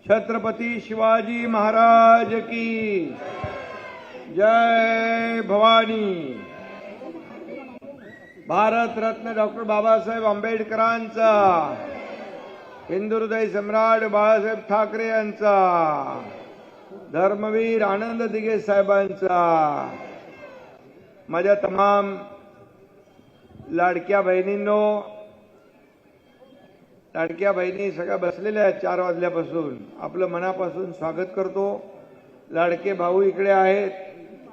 छत्रपती शिवाजी महाराज की जय भवानी। भारत रत्न डॉक्टर बाबासाहेब आंबेडकरांचा, हिंदू हृदय सम्राट बाळासाहेब ठाकरे यांचा, धर्मवीर आनंद दिघे साहेबांचा, माझ्या तमाम लाडक्या बहिणींनो, लाडक्या बहिणी सगळ्या बसलेल्या आहेत 4 वाजल्यापासून, आपलं मनापासून स्वागत करतो। लाडके भाऊ इकडे आहेत,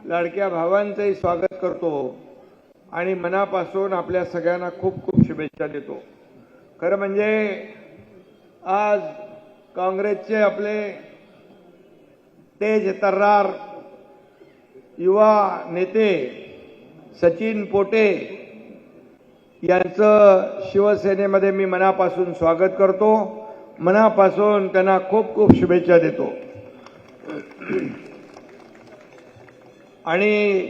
लाडक्या भावांचंही स्वागत करतो आणि मनापासून आपल्या सगळ्यांना खूप खूप शुभेच्छा देतो। खरं म्हणजे आज काँग्रेसचे आपले तेज तर्रार युवा नेते सचिन पोटे यांचं शिवसेनेमध्ये मी मनापासून स्वागत करतो, मनापासून त्यांना खूप खूप शुभेच्छा देतो। आणि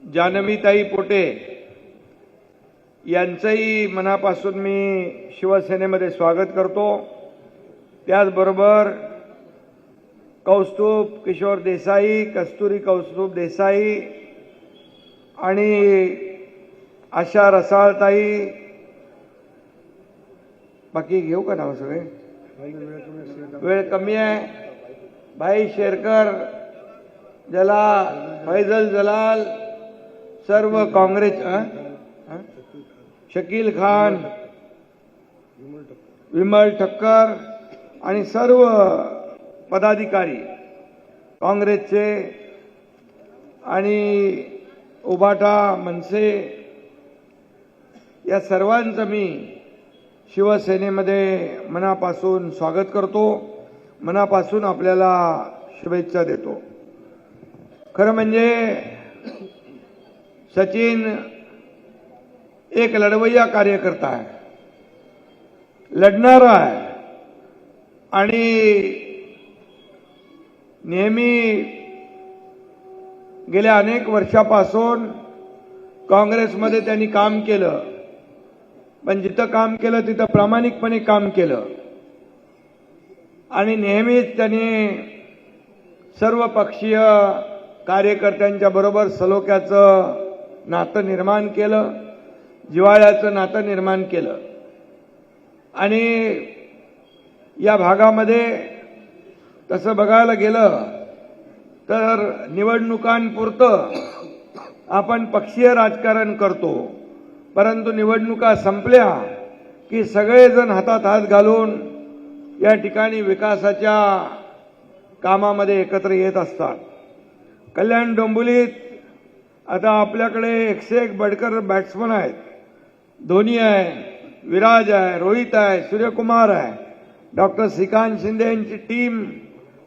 जानवीताई पोटे यांचंही मनापासून मी शिवसेनेमध्ये स्वागत करतो। त्याचबरोबर कौस्तुभ किशोर देसाई, कस्तुरी कौस्तुभ देसाई आणि आशा रसाळताई, बाकी घेऊ का नाव सगळे, वेळ कमी आहे, भाई शेरकर, फैजल जलाल, सर्व काँग्रेस, शकील खान, विमल ठक्कर आणि सर्व पदाधिकारी काँग्रेसचे आणि उबाटा मनसे या सर्वांचं मी शिवसेनेमध्ये मनापासून स्वागत करतो, मनापासून आपल्याला शुभेच्छा देतो। खरं म्हणजे सचिन एक लढवय्या कार्यकर्ता आहे, लढणारा आहे आणि नेहमी गेल्या अनेक वर्षापासून काँग्रेसमध्ये त्यांनी काम केलं, पण जिथं काम केलं तिथं प्रामाणिकपणे काम केलं आणि नेहमीच त्यांनी सर्व पक्षीय कार्यकर्त्यांच्या बरोबर सलोख्याचं नातं निर्माण केलं, जिव्हाळ्याचं नातं निर्माण केलं। आणि या भागामध्ये तसं बघायला गेलं तर निवडणुकांपुरतं आपण पक्षीय राजकारण करतो, परंतु निवडणुका संपल्या की सगळेजण हातात हात घालून या ठिकाणी विकासाच्या कामामध्ये एकत्र येत असतात। कल्याण डोंबिवलीत आता आपल्याकडे 101 बडकर बॅट्समन आहेत, धोनी आहे, विराज आहे, रोहित आहे, सूर्यकुमार आहे, डॉक्टर श्रीकांत शिंदे यांची टीम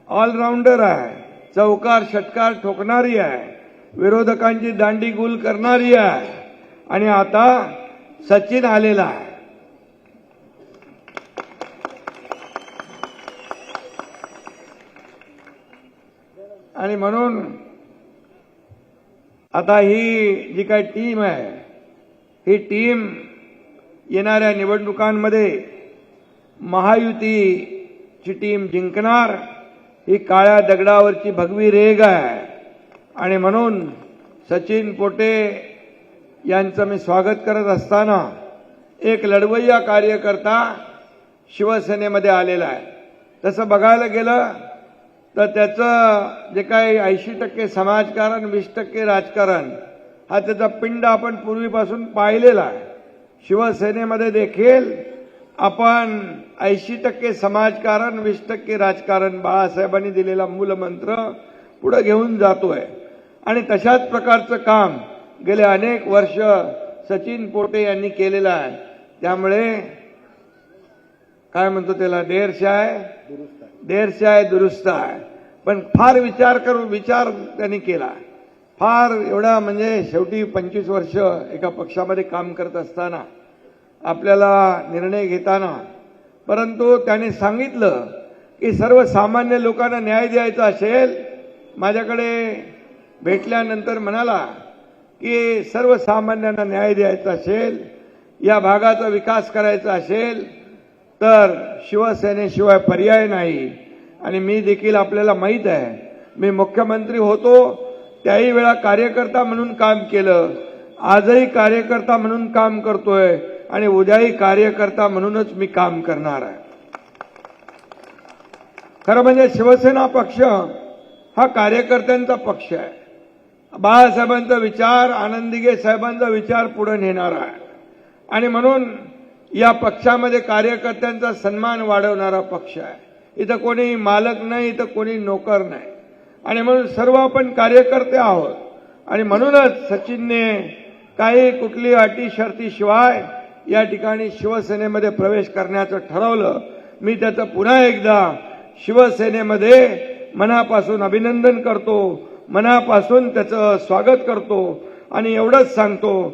ऑलराऊंडर आहे, चौकार षटकार ठोकणारी आहे, विरोधकांची दांडी गुल करणारी आहे आणि आता सचिन आलेला आहे। आणि म्हणून आता ही जी काही टीम आहे, ही टीम येणाऱ्या निवडणुकांमध्ये महायुतीची टीम जिंकणार, ही काळ्या दगडावरची भगवी रेघ आहे। आणि म्हणून सचिन पोटे यांचं मी स्वागत करत असताना एक लढवय्या कार्यकर्ता शिवसेनेमध्ये आलेला आहे। तसं बघायला गेलं तर त्याचं जे काही 80% समाजकारण 20% राजकारण हा त्याचा पिंड आपण पूर्वीपासून पाहिलेला आहे। शिवसेनेमध्ये देखील आपण 80% समाजकारण 20% राजकारण बाळासाहेबांनी दिलेला मूलमंत्र पुढे घेऊन जातोय आणि तशाच प्रकारचं काम गेले अनेक वर्ष सचिन पोटे यांनी केलेलं आहे। त्यामुळे काय म्हणतो त्याला, देर शाय दुरुस्त आहे, पण फार विचार त्यांनी केला, फार एवढा म्हणजे शेवटी 25 वर्ष एका पक्षामध्ये काम करत असताना आपल्याला निर्णय घेताना, परंतु त्याने सांगितलं की सर्वसामान्य लोकांना न्याय द्यायचा असेल, माझ्याकडे भेटल्यानंतर म्हणाला की सर्वसामान्यांना न्याय द्यायचा असेल, या भागाचा विकास करायचा असेल तर शिवसेनेशिवाय पर्याय नाही. आणि मी देखील आपल्याला माहीत आहे, मी मुख्यमंत्री होतो त्याही वेळा कार्यकर्ता म्हणून काम केलं, आजही कार्यकर्ता म्हणून काम करतोय आणि उद्याही कार्यकर्ता म्हणूनच मी काम करणार आहे. खरं म्हणजे शिवसेना पक्ष हा कार्यकर्त्यांचा पक्ष आहे. बाळासाहेबांचा विचार, आनंदीगे साहेबांचा विचार पुढे नेणारा आहे आणि म्हणून या पक्षामध्ये कार्यकर्त्यांचा सन्मान वाढवणारा पक्ष आहे. इथं कोणी मालक नाही, इथं कोणी नोकर नाही आणि म्हणून सर्व आपण कार्यकर्ते आहोत. आणि म्हणूनच सचिनने काही कुठली अटी शर्तीशिवाय या ठिकाणी शिवसेनेमध्ये प्रवेश करण्याचं ठरवलं. मी त्याचं पुन्हा एकदा शिवसेनेमध्ये मनापासून अभिनंदन करतो, मनापासून त्याचं स्वागत करतो आणि एवढंच सांगतो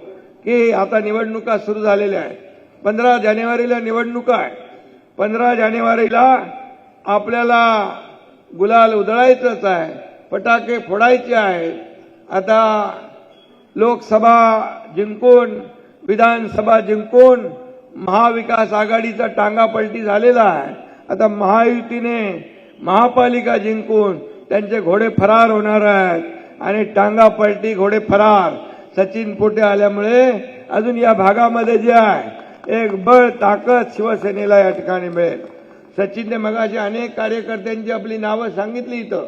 की आता निवडणुका सुरू झालेल्या आहेत. 15 जानेवारीला निवडणुका आहे. 15 जानेवारीला आपल्याला गुलाल उधळायचंच आहे, फटाके फोडायचे आहेत. आता लोकसभा जिंकून, विधानसभा जिंकून महाविकास आघाडीचा टांगापलटी झालेला आहे. आता महायुतीने महापालिका जिंकून त्यांचे घोडे फरार होणार आहेत आणि टांगापलटी घोडे फरार सचिन पोटे आल्यामुळे अजून या भागामध्ये जे आहे एक बळ ताकद शिवसेनेला या ठिकाणी मिळेल. सचिनने मगाशी अनेक कार्यकर्त्यांची आपली नावं सांगितली इथं.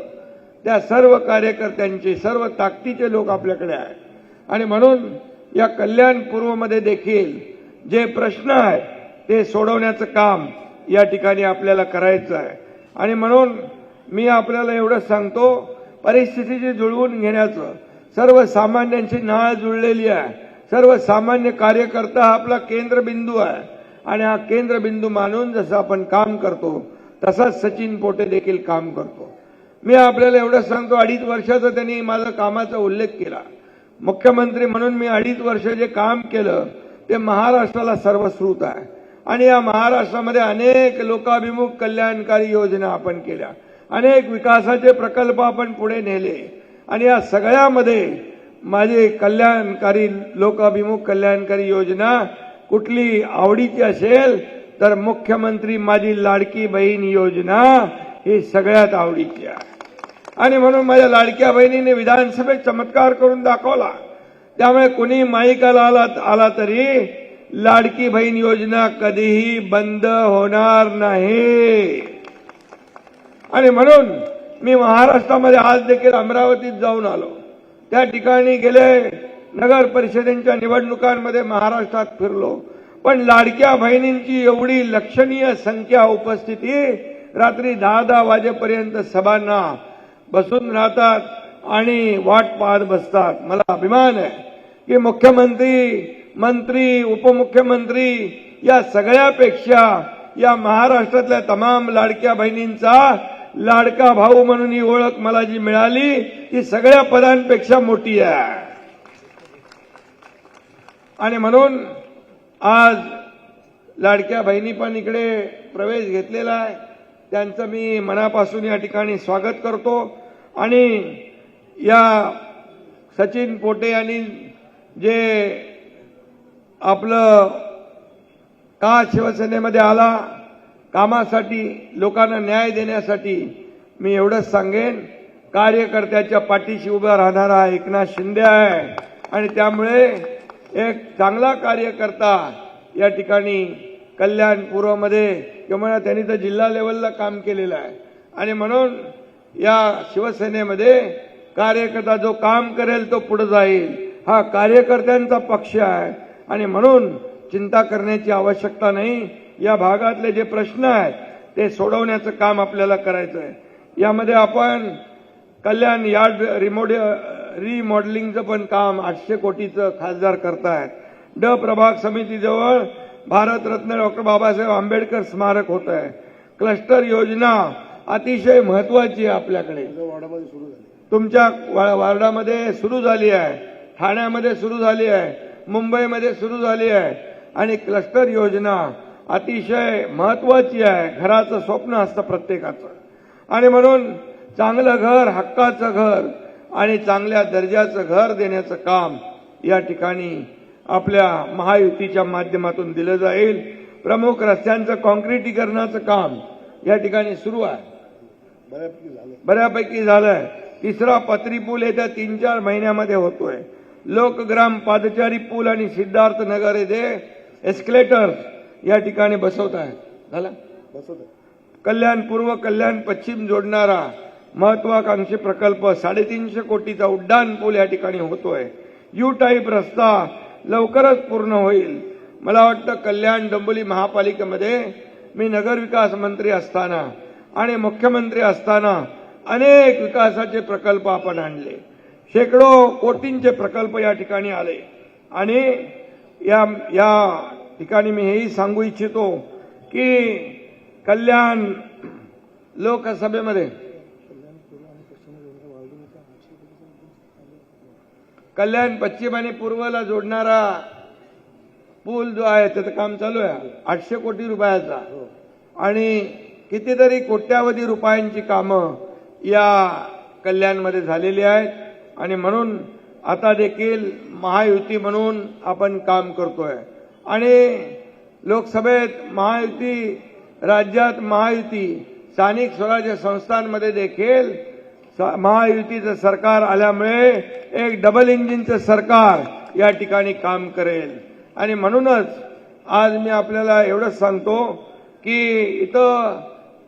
त्या सर्व कार्यकर्त्यांची, सर्व ताकदीचे लोक आपल्याकडे आहेत आणि म्हणून या कल्याण पूर्वमध्ये देखील जे प्रश्न आहेत ते सोडवण्याचं काम या ठिकाणी आपल्याला करायचं आहे. आणि म्हणून मी आपल्याला एवढंच सांगतो, परिस्थितीची जुळवून घेण्याचं, सर्वसामान्यांची नाळ जुळलेली आहे. सर्वसामान्य कार्यकर्ता हा आपला केंद्रबिंदू आहे आणि हा केंद्रबिंदू मानून जसं आपण काम करतो तसंच सचिन पोटे देखील काम करतो. मी आपल्याला एवढंच सांगतो, 2.5 वर्षाचा त्यांनी माझा कामाचा उल्लेख केला. मुख्यमंत्री म्हणून मी 2.5 वर्ष जे काम केलं ते महाराष्ट्राला सर्वश्रुत आहे आणि या महाराष्ट्रामध्ये अनेक लोकाभिमुख कल्याणकारी योजना आपण केल्या, अनेक विकासाचे प्रकल्प आपण पुढे नेले आणि या सगळ्यामध्ये माझे कल्याणकारी, लोकाभिमुख कल्याणकारी योजना कुठली आवडीची असेल तर मुख्यमंत्री माझी लाडकी बहीण योजना ही सगळ्यात आवडीची आहे. आणि म्हणून माझ्या लाडक्या बहिणीने विधानसभेत चमत्कार करून दाखवला. त्यामुळे कुणी माईकाला आला तरी लाडकी बहीण योजना कधीही बंद होणार नाही. आणि म्हणून मी महाराष्ट्रामध्ये आज देखील अमरावतीत जाऊन आलो. त्या ठिकाणी गेले नगर परिषदेच्या निवडणुकांमध्ये महाराष्ट्रात फिरलो. पण लाडक्या बहिणींची एवढी लक्षणीय संख्या उपस्थिती, रात्री 10-10 वाजेपर्यंत सभांना बसून राहतात आणि वाट पाहत बसतात. मला अभिमान आहे की मुख्यमंत्री, मंत्री, उपमुख्यमंत्री या सगळ्यापेक्षा या महाराष्ट्रातल्या तमाम लाडक्या बहिणींचा लाडका भाऊ म्हणून ही ओळख मला जी मिळाली ती सगळ्या पदांपेक्षा मोठी आहे. आणि म्हणून आज लाडक्या बहिणी पण इकडे प्रवेश घेतलेला आहे. त्यांचं मी मनापासून या ठिकाणी स्वागत करतो. आणि या सचिन पोटे यांनी जे आपलं का शिवसेनेमध्ये आला, कामासाठी, लोकांना न्याय देण्यासाठी, मी एवढंच सांगेन, कार्यकर्त्याच्या पाठीशी उभा राहणारा एकनाथ शिंदे आहे आणि त्यामुळे एक चांगला कार्यकर्ता या ठिकाणी कल्याण पूर्वमध्ये, किंवा त्यांनी तर जिल्हा लेवलला काम केलेलं आहे. आणि म्हणून या शिवसेनेमध्ये कार्यकर्ता जो काम करेल तो पुढे जाईल. हा कार्यकर्त्यांचा पक्ष आहे आणि म्हणून चिंता करण्याची आवश्यकता नाही. या भागातले जे प्रश्न आहेत ते सोडवण्याचं काम आपल्याला करायचं आहे. यामध्ये आपण कल्याण यार्ड रिमॉडेलिंगचं पण काम 800 कोटीचं खासदार करतायत. प्रभाग समितीजवळ भारतरत्न डॉक्टर बाबासाहेब आंबेडकर स्मारक होत आहे. क्लस्टर योजना अतिशय महत्वाची आहे. आपल्याकडे तुमच्या वार्डामध्ये सुरू झाली आहे, ठाण्यामध्ये सुरू झाली आहे, मुंबईमध्ये सुरू झाली आहे आणि क्लस्टर योजना अतिशय महत्वाची आहे. घराचं स्वप्न असतं प्रत्येकाचं आणि म्हणून चांगलं घर, हक्काचं घर आणि चांगल्या दर्जाचं घर देण्याचं काम या ठिकाणी आपल्या महायुतीच्या माध्यमातून दिलं जाईल. प्रमुख रस्त्यांचं काँक्रिटीकरणाचं काम या ठिकाणी सुरू आहे, बऱ्यापैकी झालंय. तिसरा पत्री पूल येत्या 3-4 महिन्यामध्ये होतोय. लोकग्राम पादचारी पूल आणि सिद्धार्थ नगर येथे एस्केलेटर्स या ठिकाणी बसवत आहे. झालं. कल्याण पूर्व कल्याण पश्चिम जोडणारा महत्वाकांक्षी प्रकल्प 350 कोटीचा उड्डाण पूल या ठिकाणी होतोय. यू टाईप रस्ता लवकरच पूर्ण होईल. मला वाटतं कल्याण डोंबिवली महापालिकेमध्ये मी नगरविकास मंत्री असताना आणि मुख्यमंत्री असताना अनेक विकासाचे प्रकल्प आपण आणले. शेकडो कोटींचे प्रकल्प या ठिकाणी आले. आणि या ठिकाणी मी हेही सांगू इच्छितो की कल्याण लोकसभेमध्ये कल्याण पश्चिम आणि पूर्वला जोडणारा पूल जो आहे त्याचं काम चालू आहे 800 कोटी रुपयाचा आणि कितीतरी कोट्यावधी रुपयांची कामं या कल्याणमध्ये झालेली आहेत. आणि म्हणून आता देखील महायुती म्हणून आपण काम करतोय. आणि लोकसभेत महायुती, राज्यात महायुती, स्थानिक स्वराज्य संस्थांमध्ये देखील महायुतीचं सरकार आल्यामुळे एक डबल इंजिनचं सरकार या ठिकाणी काम करेल. आणि म्हणूनच आज मी आपल्याला एवढंच सांगतो की इथं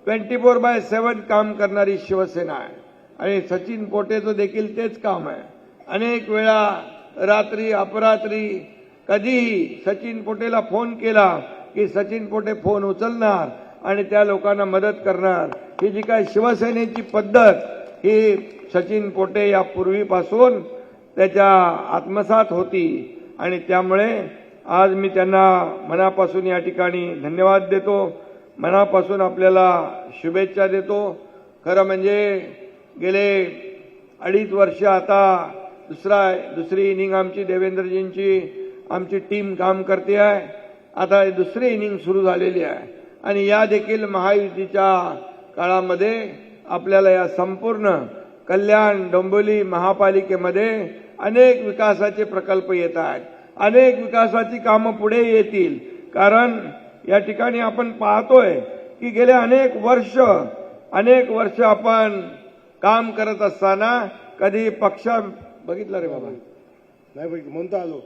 24/7 काम करणारी शिवसेना आहे आणि सचिन पोटेचं देखील तेच काम आहे. अनेक वेळा रात्री अपरात्री कधीही सचिन पोटेला फोन केला की सचिन पोटे फोन उचलणार आणि त्या लोकांना मदत करणार. ही जी काय शिवसेनेची पद्धत ही सचिन पोटे यापूर्वीपासून त्याच्या आत्मसात होती आणि त्यामुळे आज मी त्यांना मनापासून या ठिकाणी धन्यवाद देतो. मनापासून आपल्याला शुभेच्छा देतो. खरं म्हणजे गेले 2.5 वर्ष आता दुसरी इनिंग आमची देवेंद्रजींची आमची टीम काम करते आहे. आता दुसरी इनिंग सुरू झालेली आहे आणि या देखील महायुतीच्या काळामध्ये आपल्याला या संपूर्ण कल्याण डोंबिवली महापालिकेमध्ये अनेक विकासाचे प्रकल्प येत आहेत. अनेक विकासाची कामं पुढे येतील. कारण या ठिकाणी आपण पाहतोय की गेले अनेक वर्ष आपण काम करत असताना कधी पक्ष बघितलं रे बाबा नाही बघितलं म्हणता आलो.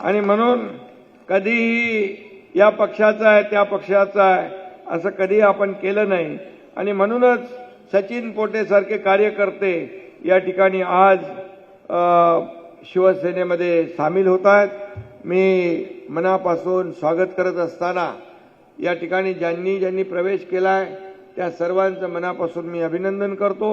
आणि म्हणून कधीही या पक्षाचा आहे त्या पक्षाचा आहे असं कधी आपण केलं नाही. आणि म्हणूनच सचिन पोटे सारखे कार्यकर्ते या ठिकाणी आज शिवसेनेमध्ये सामील होत आहेत. मी मनापासून स्वागत करत असताना या ठिकाणी ज्यांनी प्रवेश केलाय त्या सर्वांचं मनापासून मी अभिनंदन करतो.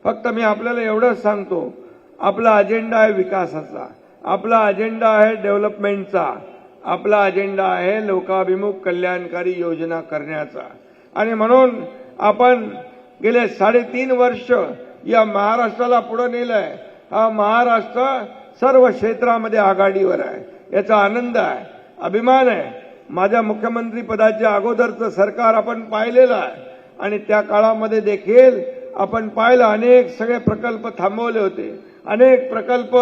फक्त मी आपल्याला एवढंच सांगतो, आपला अजेंडा आहे विकासाचा, आपला अजेंडा आहे डेव्हलपमेंटचा, आपला अजेंडा आहे लोकाभिमुख कल्याणकारी योजना करण्याचा. आणि म्हणून आपण गेले 3.5 वर्ष या महाराष्ट्राला पुढे नेलंय. हा महाराष्ट्र सर्व क्षेत्रामध्ये आघाडीवर आहे. याचा आनंद आहे, अभिमान आहे. माझ्या मुख्यमंत्री पदाच्या अगोदरचं सरकार आपण पाहिलेलं आहे आणि त्या काळामध्ये देखील आपण पाहिलं अनेक सगळे प्रकल्प थांबवले होते, अनेक प्रकल्प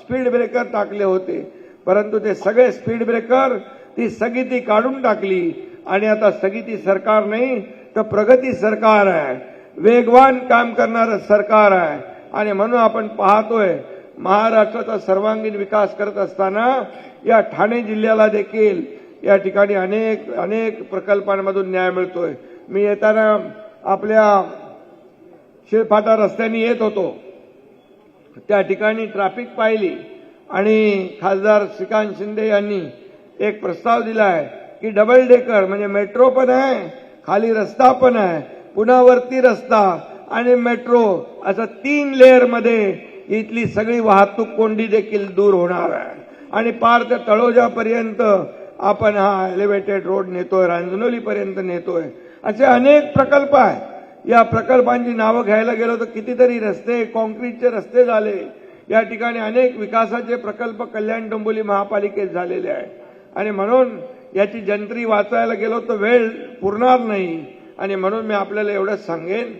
स्पीड ब्रेकर टाकले होते. परंतु ते सगळे स्पीड ब्रेकर ती स्थगिती काढून टाकली आणि आता स्थगिती सरकार नाही तर प्रगती सरकार आहे, वेगवान काम करणारं सरकार आहे. आणि म्हणून आपण पाहतोय महाराष्ट्राचा सर्वांगीण विकास करत असताना या ठाणे जिल्ह्याला देखील या ठिकाणी अनेक प्रकल्पांमधून न्याय मिळतोय. मी येताना आपल्या शिळफाटा रस्त्याने येत होतो, त्या ठिकाणी ट्रॅफिक पाहिली आणि खासदार श्रीकांत शिंदे यांनी एक प्रस्ताव दिला आहे की डबल डेकर म्हणजे मेट्रो पण आहे, खाली रस्ता पण आहे, पुन्हा वरती रस्ता आणि मेट्रो असं 3 लेअरमध्ये इथली सगळी वाहतूक कोंडी देखील दूर होणार आहे. आणि पार ते तळोजापर्यंत आपण हा एलिव्हेटेड रोड नेतोय, रांजणोलीपर्यंत नेतोय. असे अनेक प्रकल्प आहेत. या प्रकल्पांची नावं घ्यायला गेलो तर कितीतरी रस्ते, काँक्रीटचे रस्ते झाले. या ठिकाणी अनेक विकासाचे प्रकल्प कल्याण डोंबिवली महापालिकेत झालेले आहेत. आणि म्हणून याची जंत्री वाचायला गेलो तर वेळ पुरणार नाही. आणि म्हणून मी आपल्याला एवढंच सांगेन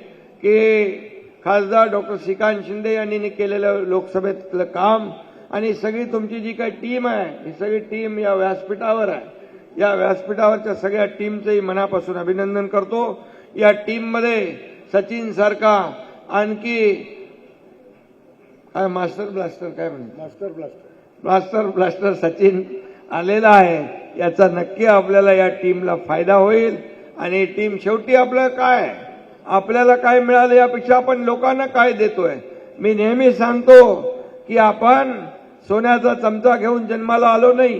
की खासदार डॉक्टर श्रीकांत शिंदे यांनी केलेलं लोकसभेतलं काम आणि सगळी तुमची जी काही टीम आहे ही सगळी टीम या व्यासपीठावर आहे। या व्यासपीठावरच्या सगळ्या टीमचंही मनापासून अभिनंदन करतो। या टीममध्ये सचिन सारखा आणखी मास्टर ब्लास्टर काय म्हणतात मास्टर ब्लास्टर सचिन आलेला आहे। याचा नक्की आपल्याला या टीमला फायदा होईल आणि टीम शेवटी आपल्याला काय मिळालं यापेक्षा आपण लोकांना काय देतोय। मी नेहमी सांगतो की आपण सोन्याचा चमचा घेऊन जन्माला आलो नाही,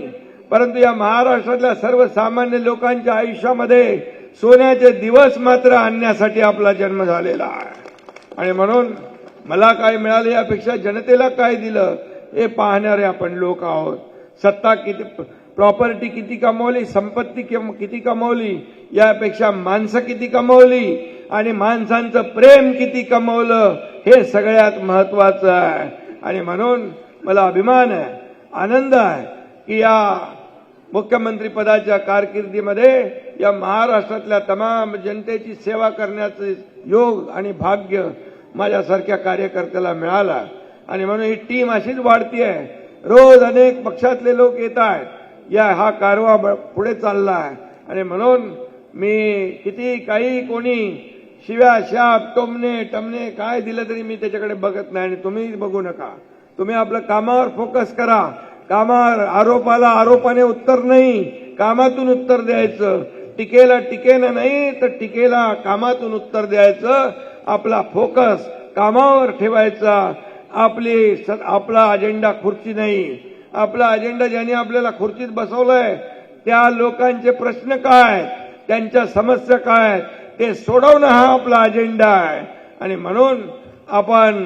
परंतु या महाराष्ट्रातल्या सर्वसामान्य लोकांच्या आयुष्यामध्ये सोन्याचे दिवस मात्र आणण्यासाठी आपला जन्म झालेला आहे। आणि म्हणून मला काय मिळालं यापेक्षा जनतेला काय दिलं हे पाहणारे आपण लोक आहोत। सत्ता किती, प्रॉपर्टी किती कमवली, संपत्ती किती कमवली यापेक्षा माणसं किती कमवली आणि माणसांचं प्रेम किती कमवलं हे सगळ्यात महत्वाचं आहे। आणि म्हणून मला अभिमान आहे, आनंद आहे की या मुख्यमंत्री पदाच्या कारकिर्दीमध्ये या महाराष्ट्रातल्या तमाम जनतेची सेवा करण्याचे योग आणि भाग्य माझ्यासारख्या कार्यकर्त्याला मिळाला। आणि म्हणून ही टीम अशीच वाढतीये। रोज अनेक पक्षातले लोक येत आहेत, हा कारवा पुढे चालला आहे। आणि म्हणून मी किती काही कोणी शिव्या शाप टमणे काय दिलं तरी मी त्याच्याकडे बघत नाही आणि तुम्ही बघू नका। तुम्ही आपलं कामावर फोकस करा। कामावर आरोपाला आरोपाने उत्तर नाही, कामातून उत्तर द्यायचं। टीकेला टीकेनं नाही तर टीकेला कामातून उत्तर द्यायचं। आपला फोकस कामावर ठेवायचा। आपला अजेंडा खुर्ची नाही, आपला अजेंडा ज्यांनी आपल्याला खुर्चीत बसवलंय त्या लोकांचे प्रश्न काय, त्यांच्या समस्या काय ते सोडवणं हा आपला अजेंडा आहे। आणि म्हणून आपण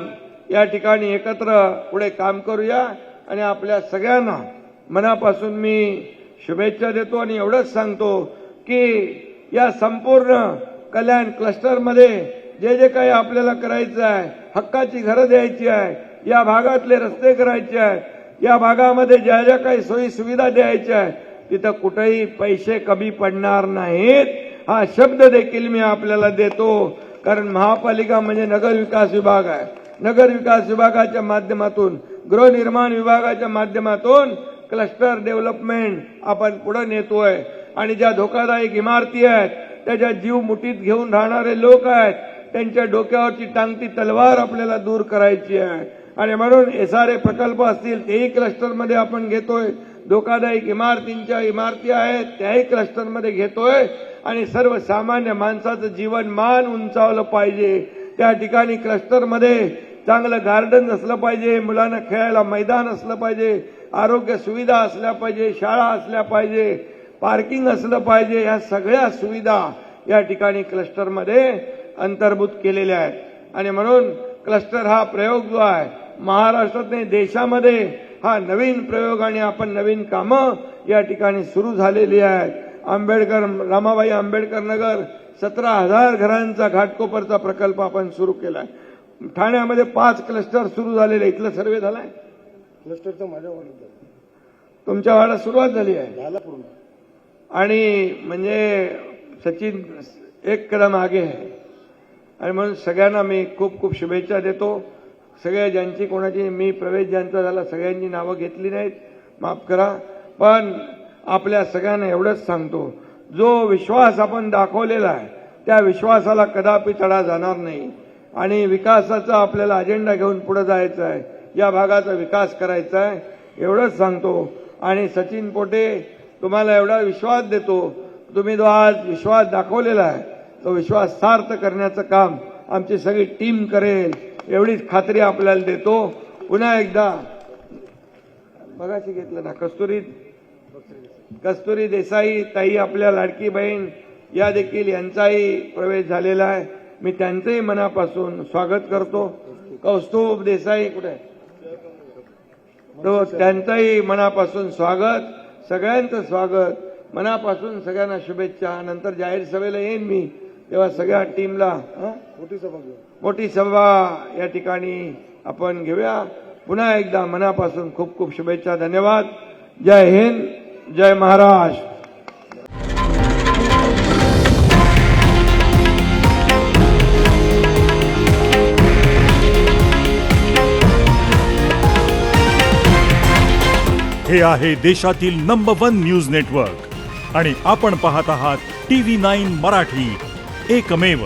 या ठिकाणी एकत्र पुढे काम करूया आणि आपल्या सगळ्यांना मनापासून मी शुभेच्छा देतो आणि एवढंच सांगतो की या संपूर्ण कल्याण क्लस्टरमध्ये जे काही आपल्याला करायचं आहे, हक्काची घरं द्यायची आहे, या भागातले रस्ते करायचे आहेत, या भागामध्ये ज्या काही सोयी सुविधा द्यायच्या आहेत तिथं कुठेही पैसे कमी पडणार नाहीत हा शब्द देखील मी आपल्याला देतो। कारण महापालिका म्हणजे नगर विकास विभाग आहे। नगर विकास विभागाच्या माध्यमातून, गृहनिर्माण विभागाच्या माध्यमातून क्लस्टर डेव्हलपमेंट आपण पुढे नेतोय। आणि ज्या धोकादायक इमारती आहेत, त्याच्या जीव मुठीत घेऊन राहणारे लोक आहेत, त्यांच्या डोक्यावरची टांगती तलवार आपल्याला दूर करायची आहे। आणि म्हणून SRA प्रकल्प असतील तेही क्लस्टरमध्ये आपण घेतोय। धोकादायक इमारती आहेत त्याही क्लस्टरमध्ये घेतोय। आणि सर्वसामान्य माणसाचं जीवनमान उंचावलं पाहिजे त्या ठिकाणी क्लस्टरमध्ये चांगलं गार्डन असलं पाहिजे, मुलांना खेळायला मैदान असलं पाहिजे, आरोग्य सुविधा असल्या पाहिजे, शाळा असल्या पाहिजे, पार्किंग असलं पाहिजे। या सगळ्या सुविधा या ठिकाणी क्लस्टरमध्ये अंतर्भूत केलेल्या आहेत। आणि म्हणून क्लस्टर हा प्रयोग जो आहे महाराष्ट्रात नाही देशामध्ये हा नवीन प्रयोग आणि आपण नवीन कामं या ठिकाणी सुरू झालेली आहेत। रामाबाई आंबेडकर नगर 17,000 घरांचा घाटकोपरचा प्रकल्प आपण सुरू केलाय। ठाण्यामध्ये 5 क्लस्टर सुरू झालेले, इथलं सर्वे झालाय। क्लस्टर तर माझ्या वाड्यात झालं, तुमच्या वाड्यात सुरुवात झाली आहे झाला पूर्ण। आणि म्हणजे सचिन एक कदम आगे आहे। आणि म्हणून सगळ्यांना मी खूप खूप शुभेच्छा देतो। सगळ्या ज्यांची कोणाची मी प्रवेश ज्यांचा झाला सगळ्यांची नावं घेतली नाहीत, माफ करा। पण आपल्या सगळ्यांना एवढंच सांगतो, जो विश्वास आपण दाखवलेला आहे त्या विश्वासाला कदापि तडा जाणार नाही। आणि विकासाचा आपल्याला अजेंडा घेऊन पुढे जायचं आहे, या भागाचा विकास करायचा आहे एवढंच सांगतो। आणि सचिन पोटे तुम्हाला एवढा विश्वास देतो, तुम्ही जो आज विश्वास दाखवलेला आहे तो विश्वास सार्थ करण्याचं काम आमची सगळी टीम करेल एवढीच खात्री आपल्याला देतो। पुन्हा एकदा मगाशी घेतलं ना कस्तुरी देसाई ताई आपल्या लाडकी बहीण या देखील यांचाही प्रवेश झालेला आहे। मी त्यांचंही मनापासून स्वागत करतो। कौस्तुभ देसाई कुठे तो त्यांचंही मनापासून स्वागत, सगळ्यांचं स्वागत, मनापासून सगळ्यांना शुभेच्छा। नंतर जाहीर सभेला येईन मी, तेव्हा सगळ्या टीमला मोठी सभा या ठिकाणी आपण घेऊया। पुन्हा एकदा मनापासून खूप खूप शुभेच्छा, धन्यवाद। जय हिंद, जय महाराष्ट्र। हे आहे देशातील नंबर 1 न्यूज नेटवर्क आणि आपण पाहत आहात TV9 मराठी, एकमेव.